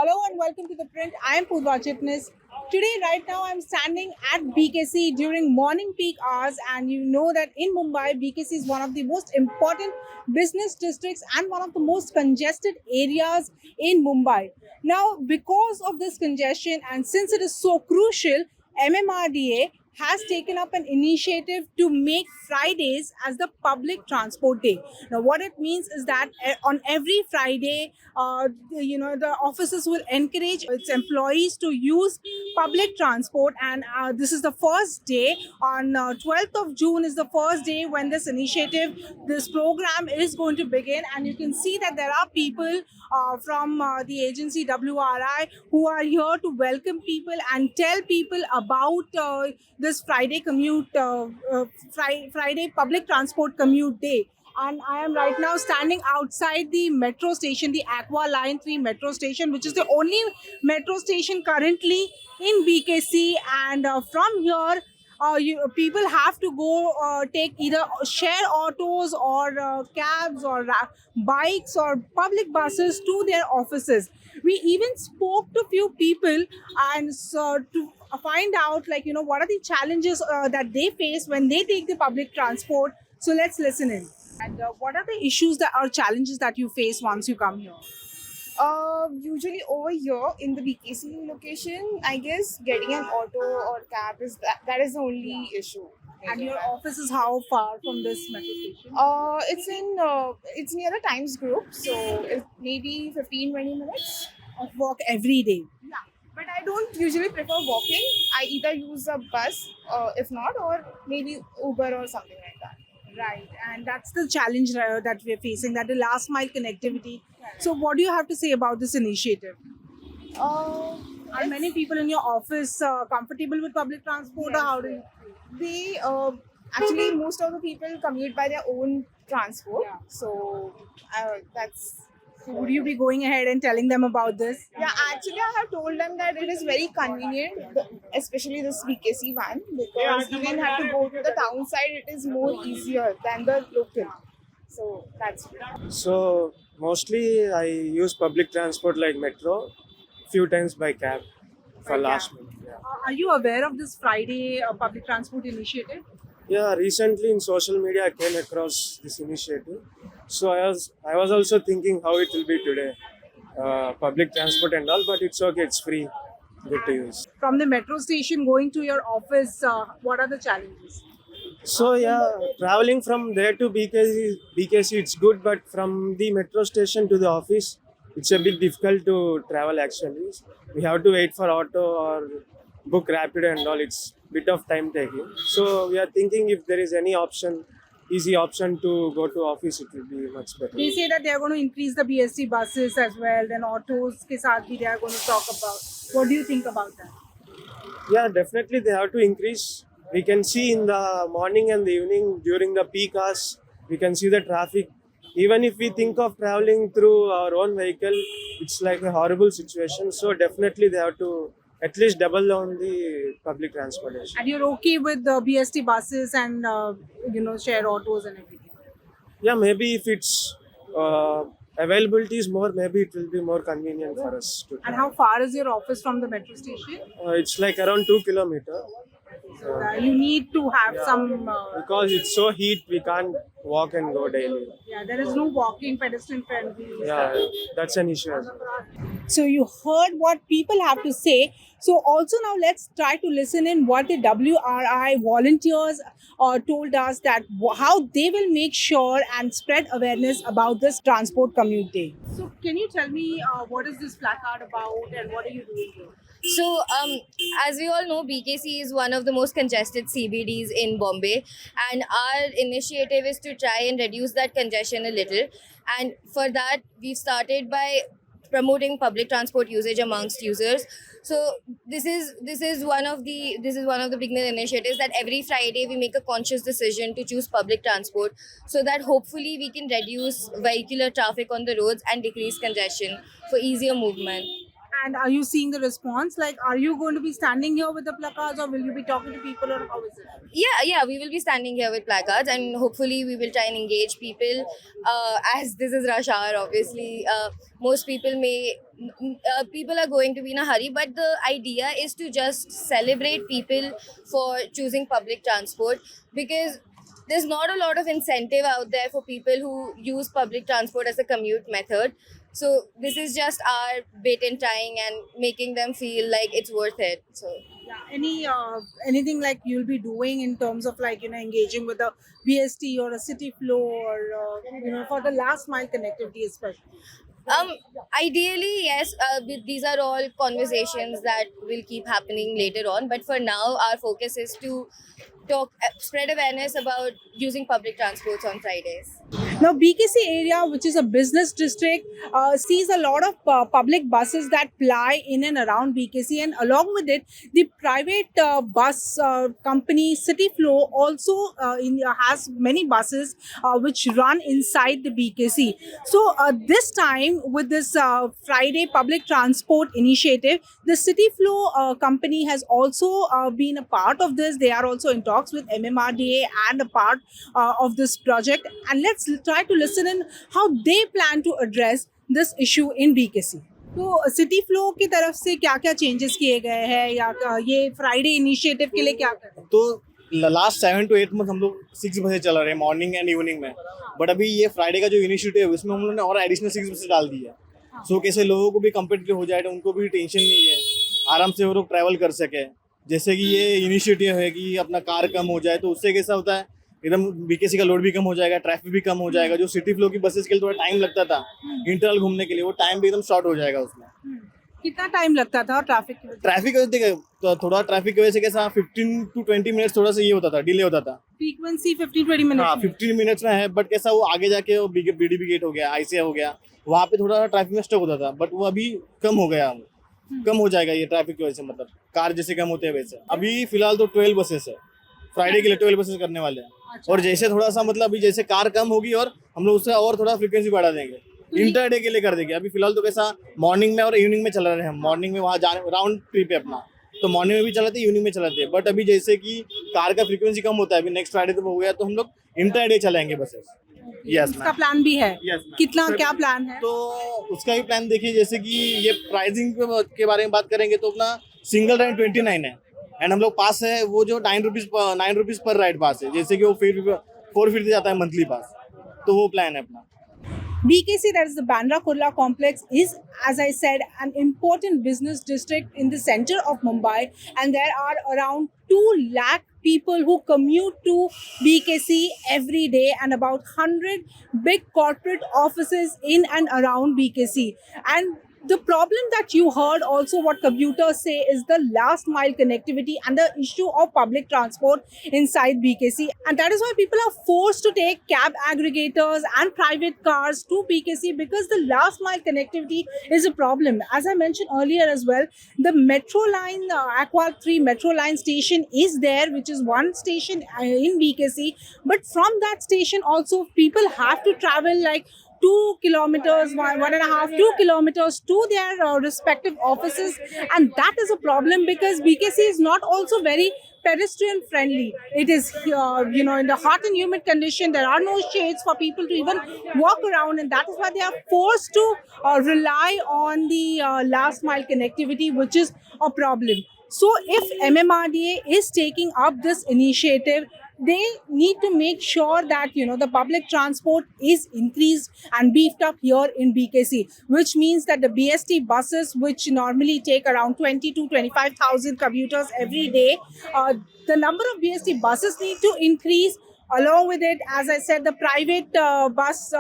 Hello and welcome to the print. I am Purva Chitnis. Today, right now, I'm standing at BKC during morning peak hours, and you know that in Mumbai, BKC is one of the most important business districts and one of the most congested areas in Mumbai. Now, because of this congestion, and since it is so crucial, MMRDA has taken up an initiative to make Fridays as the public transport day. Now, what it means is that on every Friday, the offices will encourage its employees to use public transport, and this is the first day. On 12th of June is the first day when this program is going to begin, and you can see that there are people from the agency WRI who are here to welcome people and tell people about this Friday public transport commute day. And I am right now standing outside the metro station, the Aqua Line 3 metro station, which is the only metro station currently in BKC. And from here, people have to go take either share autos or cabs or bikes or public buses to their offices. We even spoke to few people and so to find out, what are the challenges that they face when they take the public transport. So let's listen in. And what are the issues that are challenges that you face once you come here? Usually over here in the BKC location, I guess getting an auto or cab is that is the only issue. And your office is how far from this metro station? It's near the Times Group, so it's maybe 15-20 minutes. Of work every day. Yeah, but I don't usually prefer walking. I either use a bus, if not, or maybe Uber or something like that. Right, and that's the challenge that we're facing, that the last mile connectivity. So, what do you have to say about this initiative? Uh, Are many people in your office comfortable with public transport, or Yes, how do you? they actually most of the people commute by their own transport, Yeah. so that's. So would you be going ahead and telling them about this? Yeah, actually, I have told them that it is very convenient, especially this BKC one, because you didn't have to go to the town side. It is more easier than the local. So that's it. So mostly I use public transport like metro, few times by cab for By last cab. month. Yeah. Are you aware of this Friday public transport initiative? Yeah, recently in social media I came across this initiative. So I was also thinking how it will be today, public transport and all, but it's okay, it's free, good to use. From the metro station going to your office, what are the challenges? So yeah, traveling from there to BKC it's good, but from the metro station to the office, it's a bit difficult to travel actually. We have to wait for auto or book Rapido and all. It's bit of time taking. So we are thinking if there is any option, easy option to go to office, it will be much better. They say that they are going to increase the BST buses as well. Then autos ke saath bhi they are going to talk about. What do you think about that? Yeah, definitely they have to increase. We can see in the morning and the evening during the peak hours, we can see the traffic. Even if we think of traveling through our own vehicle, it's like a horrible situation. So definitely they have to at least double down the public transportation. And you're okay with the BST buses and share autos and everything. Yeah, maybe if it's availability is more, maybe it will be more convenient for us to And travel. how far is your office from the metro station? It's like around 2 kilometers. You need to have some. Because it's so heat, we can't walk and go daily. Yeah, there is no walking pedestrian friendly. Yeah, that's an issue as well. So you heard what people have to say. So also now let's try to listen in what the WRI volunteers told us, that how they will make sure and spread awareness about this transport commute day. So can you tell me what is this placard about and what are you doing here? So, as we all know, BKC is one of the most congested CBDs in Bombay, and our initiative is to try and reduce that congestion a little. And for that, we've started by promoting public transport usage amongst users. So this is one of the beginner initiatives, that every Friday we make a conscious decision to choose public transport, so that hopefully we can reduce vehicular traffic on the roads and decrease congestion for easier movement. And are you seeing the response? Like, are you going to be standing here with the placards, or will you be talking to people, or how is it? Yeah, we will be standing here with placards, and hopefully we will try and engage people. As this is rush hour, obviously, most people people are going to be in a hurry, but the idea is to just celebrate people for choosing public transport, because there's not a lot of incentive out there for people who use public transport as a commute method. So this is just our bit in trying and making them feel like it's worth it. So Yeah. Anything like you'll be doing in terms of like engaging with a BST or a city flow, or for the last mile connectivity especially. ideally, yes, these are all conversations that will keep happening later on. But for now, our focus is to spread awareness about using public transports on Fridays. Now, BKC area, which is a business district, sees a lot of public buses that ply in and around BKC, and along with it, the private bus company City Flow also has many buses which run inside the BKC. So, this time with this Friday public transport initiative, the City Flow company has also been a part of this. They are also in talks with MMRDA and a part of this project. And let's try to listen in how they plan to address this issue in BKC. तो city flow की तरफ से क्या क्या changes किए गए हैं, या ये फ्राइडे इनिशिएटिव के लिए क्या कर रहे हैं? तो लास्ट 7 to 8 मंथ हम लोग 6 बजे चला रहे हैं मॉर्निंग एंड इवनिंग में, बट अभी ये फ्राइडे का जो इनिशिएटिव है उसमें हम लोगों ने और एडिशनल 6 बजे डाल दी है। सो कैसे लोगों को भी कम्पिटिटिव हो जाए, उनको भी टेंशन नहीं है, आराम से वो लोग ट्रैवल कर सके। जैसे कि ये इनिशिएटिव है कि अपना कार कम हो जाए, तो उससे कैसा होता है एकदम बीकेसी का लोड भी कम हो जाएगा, ट्रैफिक भी कम हो जाएगा। जो सिटी फ्लो की बसेस के लिए थोड़ा टाइम लगता था इंटरवल घूमने के लिए, वो टाइम भी एकदम शॉर्ट हो जाएगा उसमें। कितना टाइम लगता था ट्रैफिक की वजह से? ट्रैफिक देखिए तो थोड़ा ट्रैफिक की वजह से कैसा 15 to 20 मिनट्स थोड़ा सा ये होता था, डिले होता था। Frequency 15-20 minute. हाँ 15 मिनट्स में है, बट कैसा वो आगे जाके वो बीडीबी गेट हो गया, आईसीआई हो गया, वहाँ पे थोड़ा ट्रैफिक में स्टक होता था, बट वो अभी कम हो गया, कम हो जाएगा ये ट्रैफिक की वजह से। मतलब कार जैसे कम होते हैं वैसे अभी फिलहाल तो 12 बसेस है, फ्राइडे के लिए 12 बसेस करने वाले हैं। और जैसे थोड़ा सा मतलब अभी जैसे कार कम होगी और हम लोग उससे और थोड़ा फ्रीक्वेंसी बढ़ा देंगे, इंटर डे के लिए कर देंगे। अभी फिलहाल तो कैसा मॉर्निंग में और इवनिंग में चला रहे हैं हम, मॉर्निंग में वहाँ जाने राउंड ट्रिप है अपना, तो मॉर्निंग में भी चलाते हैं, इवनिंग में चलाते हैं। बट अभी जैसे कि कार का फ्रीक्वेंसी कम होता है, अभी नेक्स्ट फ्राइडे तक हो गया, तो हम लोग इंटर डे चलाएंगे बसेस। यस उसका प्लान भी है? Yes, ma'am. कितना क्या प्लान है? तो उसका भी प्लान देखिए, जैसे कि ये प्राइसिंग के बारे में बात करेंगे तो अपना सिंगल राइड 29 है, एंड हम लोग पास है वो जो 9 रुपीज पर राइड पास है, जैसे कि वो 450 जाता है मंथली पास, तो वो प्लान है अपना। BKC, that is the Bandra Kurla complex, is, as I said, an important business district in the center of Mumbai, and there are around 2 lakh people who commute to BKC every day, and about 100 big corporate offices in and around BKC. And the problem that you heard also, what commuters say, is the last mile connectivity and the issue of public transport inside BKC. And that is why people are forced to take cab aggregators and private cars to BKC, because the last mile connectivity is a problem. As I mentioned earlier as well, the metro line, Aqua 3 metro line station is there, which is one station in BKC. But from that station also, people have to travel like 2 kilometers, 1.5, 2 kilometers to their respective offices, and that is a problem because BKC is not also very pedestrian friendly. It is in the hot and humid condition. There are no shades for people to even walk around, and that is why they are forced to rely on the last mile connectivity, which is a problem. So if MMRDA is taking up this initiative, they need to make sure that the public transport is increased and beefed up here in BKC, which means that the BST buses, which normally take around 20 to 25,000 commuters every day, the number of BST buses need to increase. Along with it, as I said, the private bus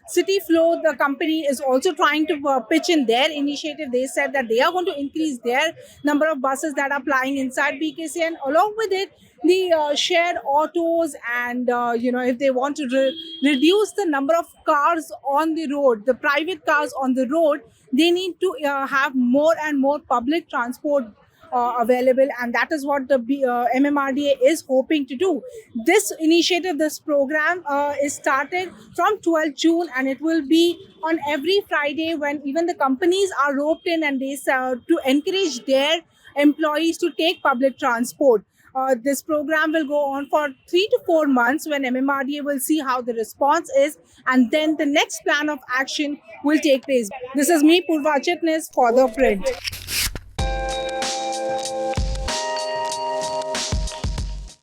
City Flow, the company, is also trying to pitch in their initiative. They said that they are going to increase their number of buses that are plying inside BKC, and along with it, the shared autos, and if they want to reduce the number of cars on the road, the private cars on the road, they need to have more and more public transport available, and that is what the MMRDA is hoping to do. This initiative, this program is started from 12th June, and it will be on every Friday when even the companies are roped in, and they to encourage their employees to take public transport. This program will go on for 3 to 4 months, when MMRDA will see how the response is, and then the next plan of action will take place. This is me, Purva Chitnis, for The Print.